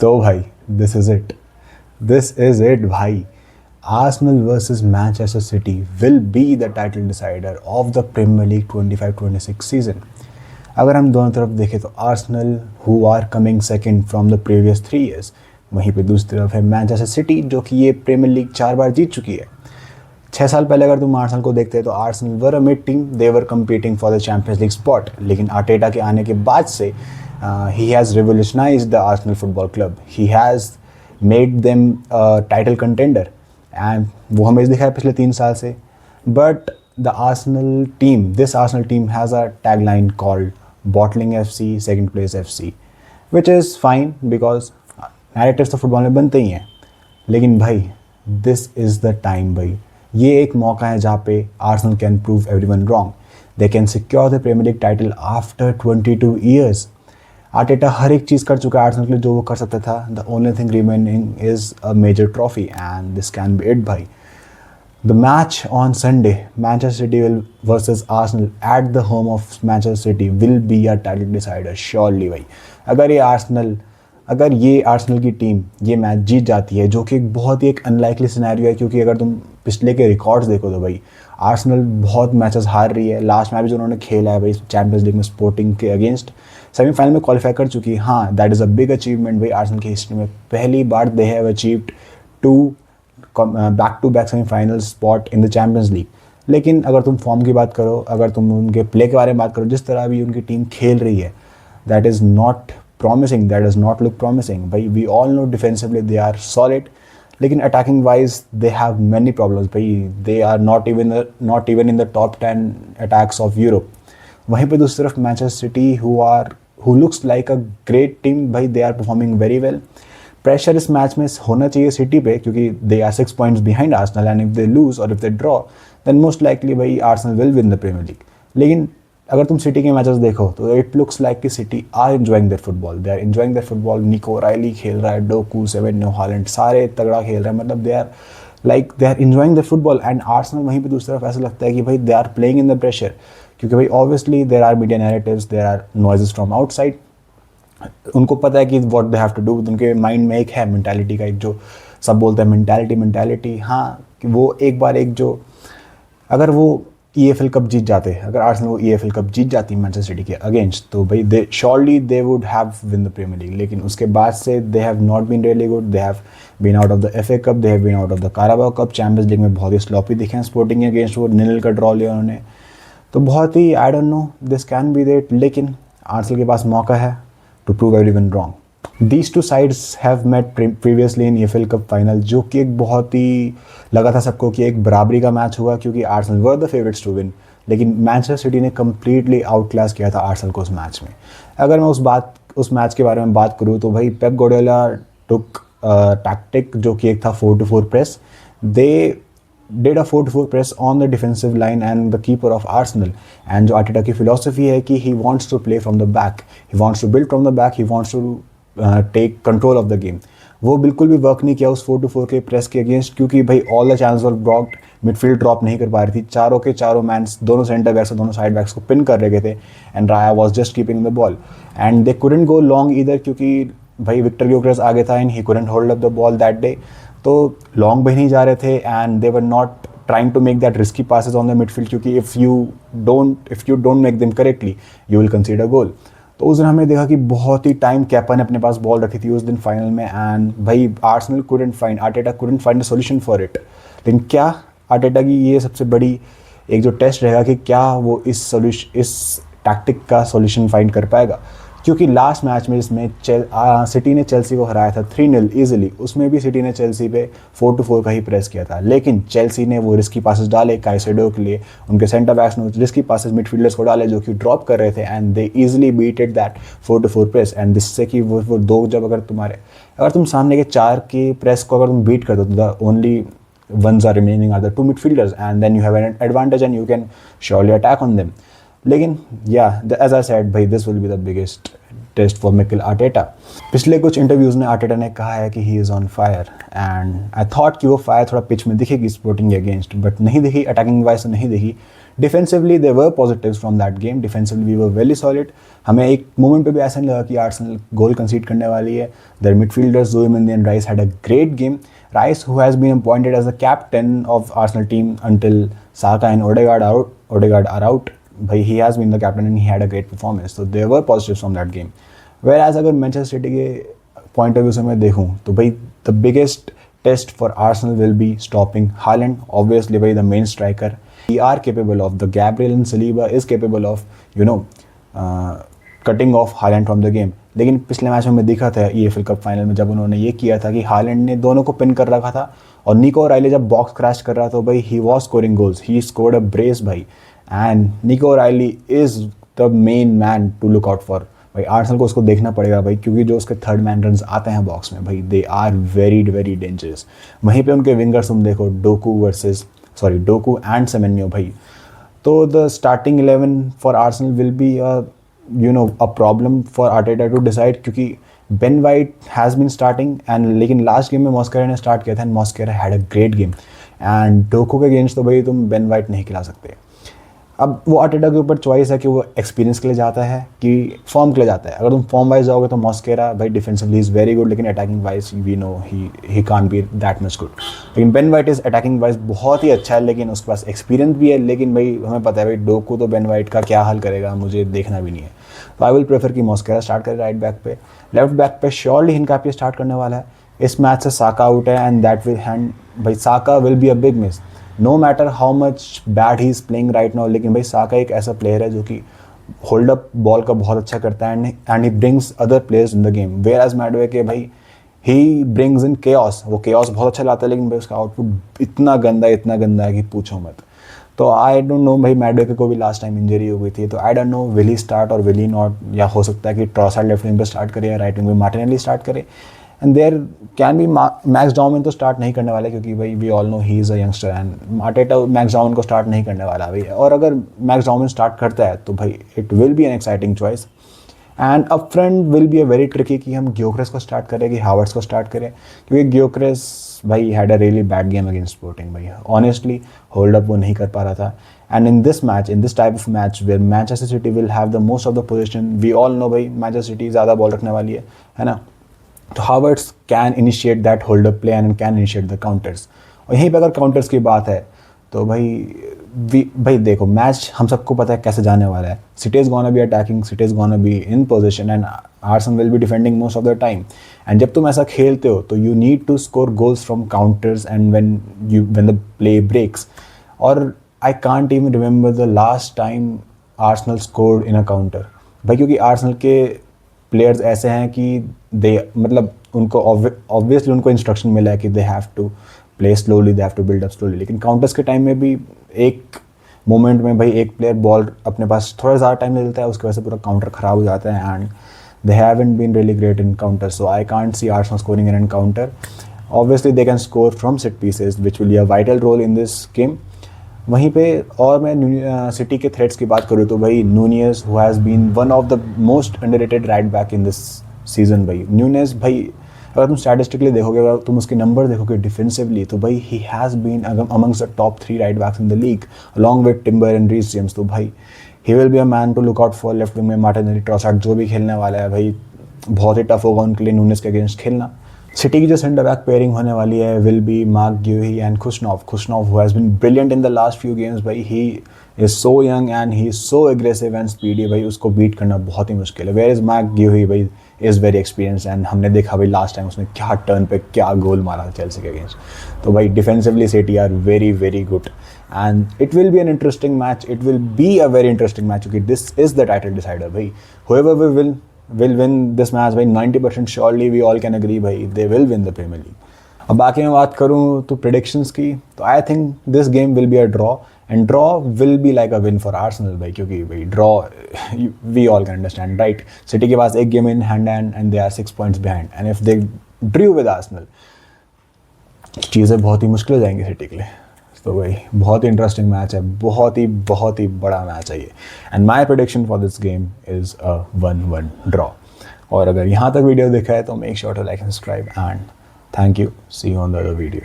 तो भाई this is it भाई। Arsenal versus Manchester City will be the title decider of the Premier League 25-26 season. अगर हम दोनों तरफ देखें तो Arsenal who are coming second from the previous 3 years, वहीं पे दूसरी तरफ है मैनचेस्टर सिटी जो कि ये प्रीमियर लीग 4 बार जीत चुकी है। 6 साल पहले अगर तुम आर्सेनल को देखते तो Arsenal were a mid team, they were competing for the Champions League spot. लेकिन आर्टेटा के आने के बाद से he has revolutionised the Arsenal football club, he has made them title contender and वो हमें दिखा है पिछले 3 साल से। But the Arsenal team, this Arsenal team has a tagline called bottling FC, second place FC, which is fine because narratives तो football में बनते ही हैं। लेकिन भाई दिस इज़ द टाइम भाई, ये एक मौका है जहाँ पे Arsenal can prove everyone wrong, they can secure the Premier League title after 22 years. Arteta हर एक चीज़ कर चुका है आर्सेनल के लिए जो वो कर सकता था। The only thing remaining is a major trophy and this can be it भाई। The match on Sunday, Manchester City will versus Arsenal at the home of Manchester City will be a title decider surely भाई। अगर ये Arsenal की team ये match जीत जाती है, जो कि एक बहुत ही एक अनलाइकली सिनेरियो है, क्योंकि अगर तुम पिछले के रिकॉर्ड्स देखो तो भाई आर्सेनल बहुत मैचेस हार रही है। लास्ट मैच जो उन्होंने खेला है भाई चैंपियंस लीग में स्पोर्टिंग के अगेंस्ट, सेमीफाइनल में क्वालिफाई कर चुकी है। हाँ, that is a big achievement भाई आर्सेनल की हिस्ट्री में। पहली बार they have achieved 2 back to back semifinal spot in the Champions League. लेकिन अगर तुम फॉर्म की बात करो, अगर तुम उनके प्ले के बारे में बात करो, जिस तरह भी उनकी टीम खेल रही है, that is not promising, that does not look promising भाई। we all know defensively they are solid, लेकिन attacking wise they have many problems भाई। they are not even in the top 10 attacks of Europe। वहीं पे दूसरी तरफ Manchester city who looks like a great team भाई, they are performing very well। Pressure इस मैच में होना चाहिए सिटी पे, क्योंकि they are 6 points behind Arsenal and if they lose और if they draw then most likely भाई Arsenal will win the Premier League. लेकिन अगर तुम सिटी के मैचेस देखो तो इट लुक्स लाइक कि City are enjoying their football, they are enjoying their football. Nico Reilly खेल रहा है, डोकू, सेवेन्यो, हॉलैंड सारे तगड़ा खेल रहे हैं, मतलब they are enjoying their football. And Arsenal वहीं पे दूसरी तरफ ऐसा लगता है कि भाई they are playing in the pressure, क्योंकि भाई obviously there are media narratives, there are noises from outside. उनको पता है कि what they have to do, उनके माइंड में एक है मेंटालिटी का, एक जो सब बोलते हैं मेंटालिटी। हाँ, कि वो एक बार एक जो अगर वो EFL कप जीत जाते, अगर आर्सेनल वो EFL कप जीत जाती मैनचेस्टर सिटी के अगेंस्ट, तो भाई they surely they would have win the Premier League. लेकिन उसके बाद से they have not been really good, they have been out of the FA cup, they have been out of the Carabao Cup. Champions League में बहुत ही sloppy दिखे हैं sporting के against, वो 0-0 का ड्रॉ लिया उन्होंने, तो बहुत ही I don't know this can be that. लेकिन आर्सेनल के पास मौका है to prove everyone wrong. These two sides have met previously in EFL cup final, जो कि एक बहुत ही लगा था सबको कि एक बराबरी का मैच हुआ, क्योंकि Arsenal were the favourites to win. लेकिन मैनचेस्टर सिटी ने कम्प्लीटली आउट क्लास किया था आर्सेनल को उस मैच में। अगर मैं उस मैच के बारे में बात करूँ तो भाई पेप गार्डियोला टुक टैक्टिक जो कि एक था 4-4 press. They did a 4-4 press on the defensive line and the keeper of Arsenal। and जो आर्टेटा की फिलॉसफी है कि he wants to play from the back, he wants to build from the back, he wants to take control of the game। वो बिल्कुल भी work नहीं किया उस 4-4 के प्रेस के अगेंस्ट, क्योंकि भाई all the chance were blocked, midfield drop नहीं कर पा रही थी, चारों के चारों मैन्स, दोनों सेंटर बैक्स और दोनों साइड बैक्स को पिन कर रहे थे, and Raya was just keeping the ball and they couldn't go long either, क्योंकि भाई विक्टर ग्योकेरेस आगे था and he couldn't hold up the ball that day, तो लॉन्ग भी नहीं जा रहे थे and they were not trying to make that risky passes on the midfield, क्योंकि if you don't make them correctly you will concede a goal। तो उस दिन हमने देखा कि बहुत ही टाइम कैपा ने अपने पास बॉल रखी थी उस दिन फाइनल में, एंड भाई Arteta couldn't find a solution for it। लेकिन क्या आर्टेटा की ये सबसे बड़ी एक जो टेस्ट रहेगा कि क्या वो इस टैक्टिक का सॉल्यूशन फाइंड कर पाएगा, क्योंकि लास्ट मैच में जिसमें सिटी ने चेल्सी को हराया था 3-0 ईजिली, उसमें भी सिटी ने चेल्सी पे 4-4 का ही प्रेस किया था। लेकिन चेल्सी ने वो रिस्की पासेस डाले काइसेडो के लिए, उनके सेंटर बैक्स ने रिस्की पासेस मिडफील्डर्स को डाले जो कि ड्रॉप कर रहे थे, and they easily beated that 4-4 press. And जिससे कि वो दो जब अगर तुम सामने के 4 के प्रेस को अगर तुम बीट कर दो, तो the only ones are remaining are the 2 midfielders, and then you have an advantage and you can surely attack on them। लेकिन as I said भाई this will be the biggest test for Mikel Arteta। पिछले कुछ interviews में Arteta ने कहा है कि he is on fire, and I thought कि वो फायर थोड़ा पिच में दिखेगी स्पोर्टिंग के अगेंस्ट, बट नहीं दिखी, अटैकिंग वाइज तो नहीं दिखी। Defensively they were positives from that game, defensively we were very solid. हमें एक मोमेंट पे भी ऐसा नहीं लगा कि आर्सेनल गोल कंसीड करने वाली है। देयर मिडफील्डर्स ज़ोई मेंदी and rice had a great game. Rice, who has been appointed as the captain of Arsenal team until Saka and Odegaard are out, भाई he has been the captain and he had a great performance. So there were positives from that game. Whereas अगर Manchester City के point of view से मैं देखूँ तो भाई the biggest test for Arsenal will be stopping Haaland. Obviously भाई the main striker, we are capable of, the Gabriel and Saliba is capable of cutting off Haaland from the game. लेकिन पिछले match में हमें दिखा था EFL cup final में जब उन्होंने ये किया था कि हालैंड ने दोनों को पिन कर रखा था और निको ओराइली जब बॉक्स क्रैश कर रहा था भाई he was scoring goals, he scored a brace भाई। And Nico O'Reilly is the main man to look out for. भाई आर्सेनल को उसको देखना पड़ेगा भाई, क्योंकि जो उसके थर्ड मैन रन आते हैं बॉक्स में भाई they are very very dangerous. वहीं पे उनके विंगर्स तुम देखो, डोकू एंड सेमेन्यो भाई। तो the starting 11 for Arsenal will be a problem for Arteta to decide, क्योंकि Ben White has been starting and लेकिन लास्ट गेम में मॉस्केरा ने स्टार्ट किया था and Mosquera had a great game. And Doku के against तो भाई तुम बेन वाइट नहीं खिला सकते। अब वो आर्टेटा के ऊपर चॉइस है कि वो एक्सपीरियंस के लिए जाता है कि फॉर्म के लिए जाता है। अगर तुम फॉर्म वाइज जाओगे तो मॉस्केरा भाई डिफेंसिवली इज़ वेरी गुड, लेकिन attacking wise we know he can't be that much good. लेकिन Ben White is attacking wise बहुत ही अच्छा है, लेकिन उसके पास एक्सपीरियंस भी है। लेकिन भाई हमें पता है भाई डोकू तो बेन वाइट का क्या हल करेगा, मुझे देखना भी नहीं है। तो आई विल प्रेफर कि मॉस्केरा स्टार्ट करे राइट बैक पे। लेफ्ट बैक पे श्योरली हिनकापी स्टार्ट करने वाला है। इस मैच से साका आउट है एंड दैट विल हैंड भाई Saka will be a big miss no matter how much bad he is playing right now. लेकिन भाई साका एक ऐसा प्लेयर है जो कि होल्ड अप बॉल का बहुत अच्छा करता है and he brings other players in the game. Whereas Madueke भाई ही ब्रिंग्स इन केओस, वो केओस बहुत अच्छा लाता है, लेकिन भाई उसका आउटपुट इतना गंदा है कि पूछो मत। तो आई डोंट नो भाई मैडवे को भी लास्ट टाइम इंजरी हो गई थी, तो I don't know will he start और विल ही नॉट, या हो सकता है कि ट्रॉसार्ड लेफ्ट विंग पे स्टार्ट करे या राइट विंग पे मार्टिनेली स्टार्ट करे। And there can be Max Dowman तो स्टार्ट नहीं करने वाले, क्योंकि भाई we all know he is a youngster and Arteta Max Dowman को स्टार्ट नहीं करने वाला भाई। और अगर मैक्स डाउमन स्टार्ट करता है तो भाई it will be an exciting choice. And up front will be a very tricky कि हम ग्योक्रेस को स्टार्ट करें कि हावर्ड्स को स्टार्ट करें, क्योंकि ग्योक्रेस भाई had a really bad game against Sporting भाई। ऑनेस्टली होल्ड अप वो नहीं कर पा रहा था। And in this match, in this type of match where Manchester City will have the most of the position, we all know भाई Manchester City ज़्यादा ball रखने वाली है ना। तो Havertz can initiate that hold up play and can initiate the counters. और यहीं पे अगर काउंटर्स की बात है तो भाई देखो मैच हम सबको पता है कैसे जाने वाला है। City is gonna be attacking, City is gonna be in position and Arsenal will be defending most of the time. And जब तुम ऐसा खेलते हो तो you need to score goals from counters and when the play breaks. और I can't even remember the last time Arsenal scored in a counter भाई, क्योंकि Arsenal के प्लेयर्स ऐसे हैं कि दे मतलब उनको ऑब्वियसली उनको इंस्ट्रक्शन मिला है कि they have to play slowly, they have to build up slowly. लेकिन काउंटर्स के टाइम में भी एक मोमेंट में भाई एक प्लेयर बॉल अपने पास थोड़ा ज़्यादा टाइम ले लेता है, उसकी वजह से पूरा काउंटर ख़राब हो जाता है and they haven't been really great in counter. So I can't see Arsenal scoring in counter. Obviously they can score from set pieces which will be a vital role in this game. वहीं पे और मैं city के threats की बात करूँ तो भाई Nunes who has been one of the most underrated right back in this season. भाई न्यूनेस भाई अगर तुम स्टैटिस्टिकली देखोगे, अगर तुम उसके नंबर देखोगे डिफेंसिवली, तो भाई he has been amongst the top 3 right backs in the league along with Timber and Reece James. तो भाई he will be a man to look out for. Left wing में मार्टिनेली, ट्रॉसार्ड जो भी खेलने वाला है भाई बहुत ही टफ होगा उनके लिए नूनेस के अगेंस्ट खेलना। सिटी की जो सेंटर बैक पेयरिंग होने वाली है will be Marc Guehi and Khusanov who has been brilliant in the last few games. भाई he is so young and he is so aggressive and speedy, भाई उसको beat करना बहुत ही मुश्किल है। वेयर इज़ मार्क ग्यूही भाई इज़ वेरी एक्सपीरियंस एंड हमने देखा भाई लास्ट टाइम उसने क्या टर्न पे क्या गोल मारा था चेल्सी के अगेंस्ट। तो भाई defensively City are very very good and it will be an interesting match, it will be a very interesting match, क्योंकि this is the title decider भाई। whoever will win this match भाई 90% surely we all can agree भाई they will win the Premier League। अब बाकी मैं बात करूँ तो predictions की, तो I think this game will be a draw and draw will be like a win for Arsenal भाई, क्योंकि भाई draw we all can understand right। City के पास एक game in hand and they are 6 points behind and if they drew with Arsenal चीज़ें बहुत ही मुश्किल हो जाएंगी सिटी के लिए। तो भाई बहुत ही इंटरेस्टिंग मैच है, बहुत ही बड़ा मैच है ये। And my prediction for this game is a 1-1 draw. और अगर यहाँ तक वीडियो देखा है तो make sure to like and subscribe and thank you, see you on the other video.